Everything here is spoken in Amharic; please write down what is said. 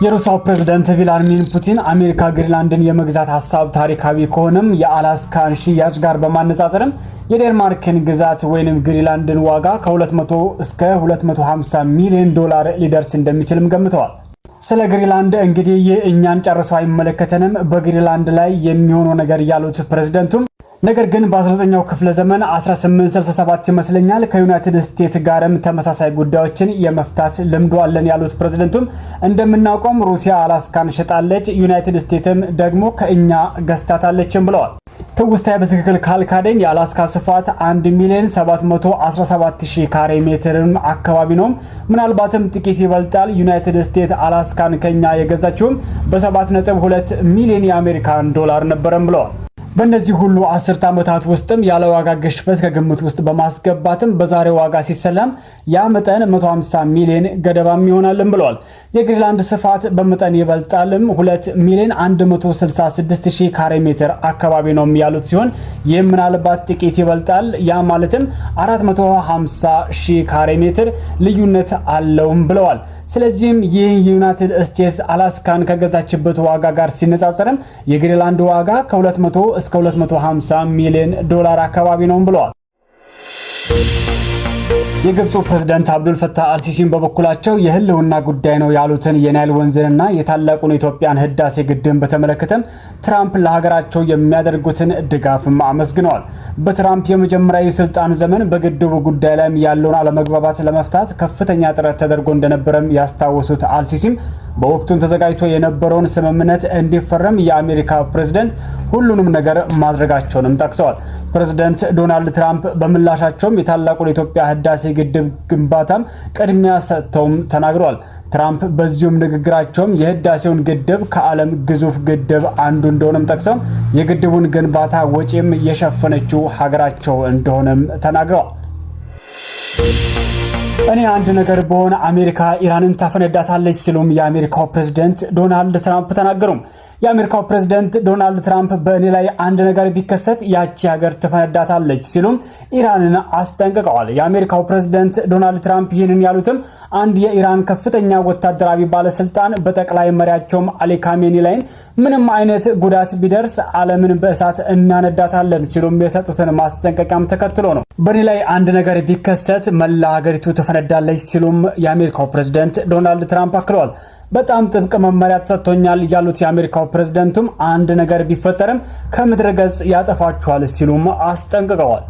የሩሲያው ፕሬዝዳንት ቭላድሚር ፑቲን አሜሪካ ግሪንላንድን የመግዛት ሐሳብ ታሪካዊ ከሆነም የአላስካን ሽያጭ ጋር በማነጻጸርም የዴንማርክን ግዛት ወይንም ግሪንላንድን ዋጋ ከ200 እስከ 250 ሚሊዮን ዶላር ሊደርስ እንደሚችልም ገምተዋል። ስለ ግሪንላንድ እንግዲህ የእኛን ጨርሶ አይመለከተንም በግሪንላንድ ላይ የሚሆነው ነገር ያሉት ፕሬዝዳንቱም ነገር ግን በ19ኛው ክፍለ ዘመን 1867 ይመስለኛል ከዩናይትድ ስቴትስ ጋርም ተመሳሳይ ጉዳዮችን የመፍታት ልምዱ አለን ያሉት ፕሬዝዳንቱም እንደምናውቀው ሩሲያ አላስካን ሸጣለች ዩናይትድ ስቴትስም ደግሞ ከኛ ገዝታታለችም ብለዋል። ትውስታዬ በትክክል ካልካደኝ የአላስካ ስፋት 1,717,000 ካሬ ሜትር አካባቢ ነው። ምናልባትም ጥቂት ይበልጣል። ዩናይትድ ስቴትስ አላስካን ከኛ የገዛችውም በ7.2 ሚሊዮን የአሜሪካን ዶላር ነበርም ብለዋል። በእነዚህ ሁሉ 10 ዓመታት ውስጥም ያለ ዋጋ ግሽበት ከግምት ውስጥ በማስገባትም በዛሬው ዋጋ ሲሰላም ያ መጠን 150 ሚሊዮን ገደባም ይሆናልም ብለዋል። የግሪንላንድ ስፋት በመጠን ይበልጣልም 2,166,000 ካሬ ሜትር አካባቢ ነው ያሉት ሲሆን ይህ ምናልባት ጥቂት ይበልጣል ያ ማለትም 450,000 ካሬ ሜትር ልዩነት አለውም ብለዋል። ስለዚህም ይህ ዩናይትድ ስቴትስ አላስካን ከገዛችበት ዋጋ ጋር ሲነጻጸርም የግሪንላንድ ዋጋ ከ200 እስከ 250 ሚሊዮን ዶላር አካባቢ ነው ብለዋል። የግብፁ ፕሬዝዳንት አብዱል ፈታህ አልሲሲን በበኩላቸው የህልውና ጉዳይ ነው ያሉትን የናይል ወንዝንና የታላቁን ኢትዮጵያን ህዳሴ ግድብን በተመለከተ ትራምፕ ለሀገራቸው የሚያደርጉትን ድጋፍ አመስግነዋል። በትራምፕ የመጀመሪያ የስልጣን ዘመን በግድቡ ጉዳይ ላይ ያለውን አለመግባባት ለመፍታት ከፍተኛ ጥረት ተደርጎ እንደነበረም ያስታወሱት አልሲሲም በወቅቱ ተዘጋጅቶ የነበረውን ስምምነት እንዲፈረም የአሜሪካ ፕሬዝዳንት ሁሉንም ነገር ማድረጋቸውንም ጠቅሰዋል። ፕሬዝዳንት ዶናልድ ትራምፕ በምላሻቸውም የታላቁን ኢትዮጵያ ህዳሴ ግድብ ግንባታም ቅድሚያ ሰጥተውም ተናግረዋል። ትራምፕ በዚሁም ንግግራቸውም የህዳሴውን ግድብ ከዓለም ግዙፍ ግድብ አንዱ እንደሆነም ጠቅሰው የግድቡን ግንባታ ወጪም የሸፈነችው ሀገራቸው እንደሆነም ተናግረዋል። እኔ አንድ ነገር በሆነ አሜሪካ ኢራንን ታፈነዳታለች ሲሉም የአሜሪካው ፕሬዝዳንት ዶናልድ ትራምፕ ተናገሩ። የአሜሪካው ፕሬዝዳንት ዶናልድ ትራምፕ በእኔ ላይ አንድ ነገር ቢከሰት ያቺ ሀገር ትፈነዳታለች ሲሉም ኢራንን አስጠንቅቀዋል። የአሜሪካው ፕሬዝዳንት ዶናልድ ትራምፕ ይህንን ያሉትም አንድ የኢራን ከፍተኛ ወታደራዊ ባለስልጣን በጠቅላይ መሪያቸው አሊ ካሜኒ ላይ ምንም አይነት ጉዳት ቢደርስ ዓለምን በእሳት እናነዳታለን ሲሉም የሰጡትን ማስጠንቀቂያም ተከትሎ ነው። በእኔ ላይ አንድ ነገር ቢከሰት መላ ሀገሪቱ ትፈነዳለች ሲሉም የአሜሪካው ፕሬዝዳንት ዶናልድ ትራምፕ አክለዋል። በጣም ጥብቅ መመሪያ ተሰጥቶኛል ያሉት የአሜሪካው ፕሬዝዳንቱም አንድ ነገር ቢፈጠርም ከምድረ ገጽ ያጠፋቸዋል ሲሉም አስጠንቅቀዋል።